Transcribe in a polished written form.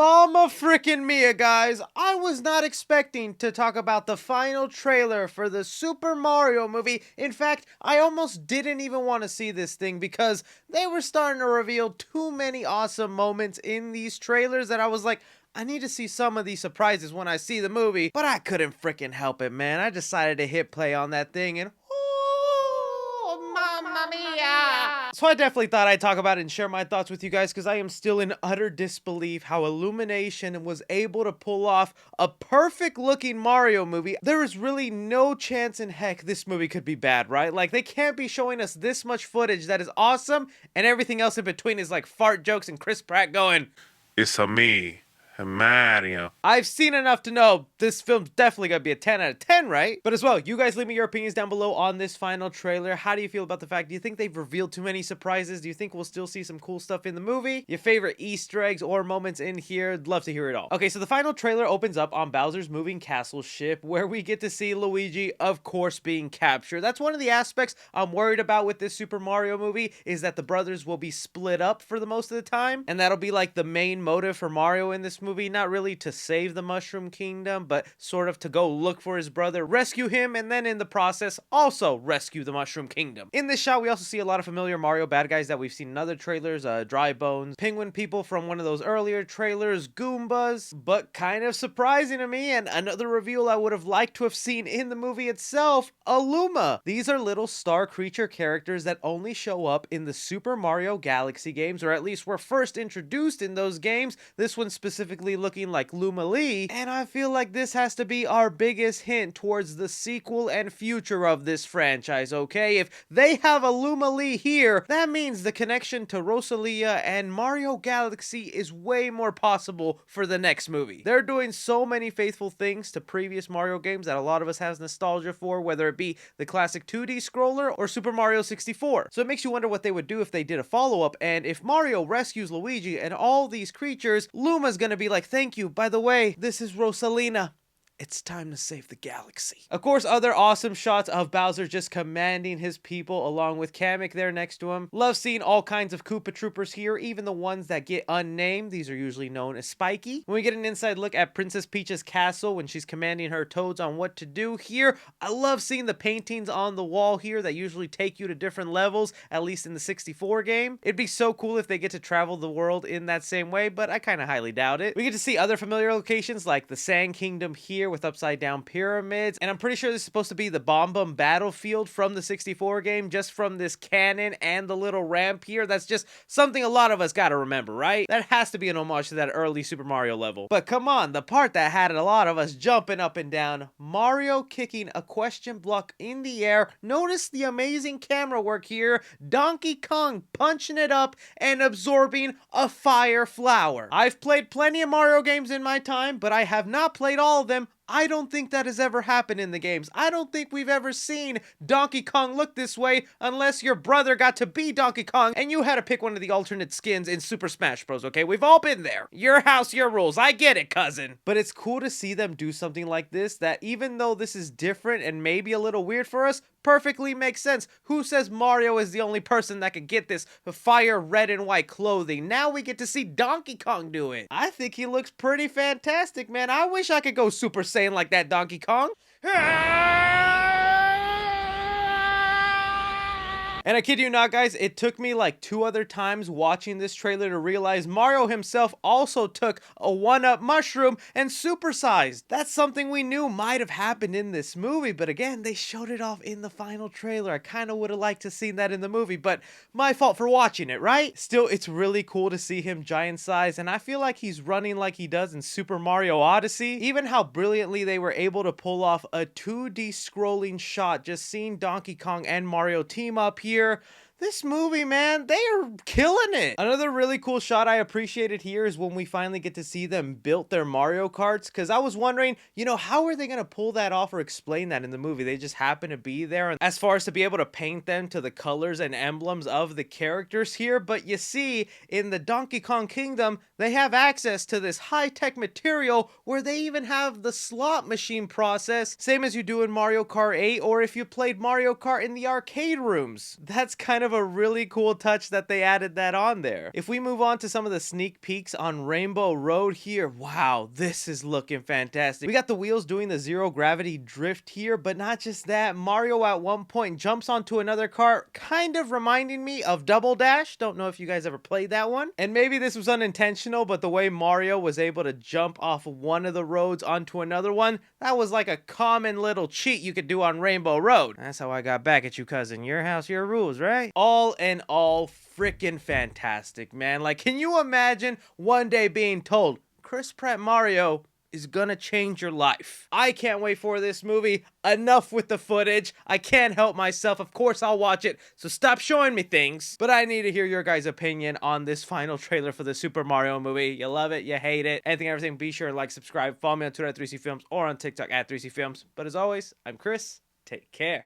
Mama frickin' mia, guys. I was not expecting to talk about the final trailer for the Super Mario movie. In fact, I almost didn't even want to see this thing because they were starting to reveal too many awesome moments in these trailers that I was like, I need to see some of these surprises when I see the movie, but I couldn't frickin' help it, man. I decided to hit play on that thing and oh, mamma mia! So I definitely thought I'd talk about it and share my thoughts with you guys because I am still in utter disbelief how Illumination was able to pull off a perfect looking Mario movie. There is really no chance in heck this movie could be bad, right? Like, they can't be showing us this much footage that is awesome and everything else in between is like fart jokes and Chris Pratt going, "It's a me, Mario." I've seen enough to know this film's definitely gonna be a 10 out of 10, right? But as well, you guys leave me your opinions down below on this final trailer. How do you feel about the fact? Do you think they've revealed too many surprises? Do you think we'll still see some cool stuff in the movie? Your favorite Easter eggs or moments in here? I'd love to hear it all. Okay, so the final trailer opens up on Bowser's moving castle ship where we get to see Luigi, of course, being captured. That's one of the aspects I'm worried about with this Super Mario movie is that the brothers will be split up for the most of the time. And that'll be like the main motive for Mario in this movie. Not really to save the Mushroom Kingdom, but sort of to go look for his brother, rescue him, and then in the process also rescue the Mushroom Kingdom. In this shot, we also see a lot of familiar Mario bad guys that we've seen in other trailers, Dry Bones, Penguin people from one of those earlier trailers, Goombas, but kind of surprising to me, and another reveal I would have liked to have seen in the movie itself, a Luma. These are little star creature characters that only show up in the Super Mario Galaxy games, or at least were first introduced in those games. This one specifically looking like Luma Lee, and I feel like this has to be our biggest hint towards the sequel and future of this franchise, okay? If they have a Luma Lee here, that means the connection to Rosalia and Mario Galaxy is way more possible for the next movie. They're doing so many faithful things to previous Mario games that a lot of us has nostalgia for, whether it be the classic 2D scroller or Super Mario 64. So it makes you wonder what they would do if they did a follow-up, and if Mario rescues Luigi and all these creatures, Luma's gonna be like, thank you, by the way, this is Rosalina. It's time to save the galaxy. Of course, other awesome shots of Bowser just commanding his people along with Kamek there next to him. Love seeing all kinds of Koopa Troopers here, even the ones that get unnamed. These are usually known as Spiky. When we get an inside look at Princess Peach's castle when she's commanding her toads on what to do here, I love seeing the paintings on the wall here that usually take you to different levels, at least in the 64 game. It'd be so cool if they get to travel the world in that same way, but I kind of highly doubt it. We get to see other familiar locations like the Sand Kingdom here with upside down pyramids, and I'm pretty sure this is supposed to be the Bomb Bomb battlefield from the 64 game, just from this cannon and the little ramp here. That's just something a lot of us gotta remember, right? That has to be an homage to that early Super Mario level. But come on, the part that had a lot of us jumping up and down, Mario kicking a question block in the air. Notice the amazing camera work here, Donkey Kong punching it up and absorbing a fire flower. I've played plenty of Mario games in my time, but I have not played all of them. I don't think that has ever happened in the games. I don't think we've ever seen Donkey Kong look this way unless your brother got to be Donkey Kong and you had to pick one of the alternate skins in Super Smash Bros, okay? We've all been there. Your house, your rules. I get it, cousin. But it's cool to see them do something like this that even though this is different and maybe a little weird for us, perfectly makes sense. Who says Mario is the only person that could get this fire red and white clothing? Now we get to see Donkey Kong do it. I think he looks pretty fantastic, man. I wish I could go Super Saiyan like that, Donkey Kong. And I kid you not, guys, it took me like 2 other times watching this trailer to realize Mario himself also took a 1-up mushroom and supersized. That's something we knew might have happened in this movie, but again, they showed it off in the final trailer. I kind of would have liked to have seen that in the movie, but my fault for watching it, right? Still, it's really cool to see him giant size, and I feel like he's running like he does in Super Mario Odyssey. Even how brilliantly they were able to pull off a 2D scrolling shot, just seeing Donkey Kong and Mario team up here. This movie, man, they are killing it. Another really cool shot I appreciated here is when we finally get to see them build their Mario Karts, because I was wondering, you know, how are they going to pull that off or explain that in the movie? They just happen to be there, and as far as to be able to paint them to the colors and emblems of the characters here, but you see, in the Donkey Kong Kingdom, they have access to this high-tech material where they even have the slot machine process, same as you do in Mario Kart 8, or if you played Mario Kart in the arcade rooms. That's kind of of a really cool touch that they added that on there. If we move on to some of the sneak peeks on Rainbow Road here, wow, this is looking fantastic. We got the wheels doing the zero gravity drift here, but not just that. Mario at one point jumps onto another car, kind of reminding me of Double Dash. Don't know if you guys ever played that one. And maybe this was unintentional, but the way Mario was able to jump off of one of the roads onto another one, that was like a common little cheat you could do on Rainbow Road. That's how I got back at you, cousin. Your house, your rules, right? All in all, freaking fantastic, man. Like, can you imagine one day being told, Chris Pratt Mario is gonna change your life? I can't wait for this movie. Enough with the footage. I can't help myself. Of course I'll watch it, so stop showing me things. But I need to hear your guys' opinion on this final trailer for the Super Mario movie. You love it, you hate it, anything, everything. Be sure to like, subscribe, follow me on Twitter at 3C Films or on TikTok at 3C Films. But as always, I'm Chris. Take care.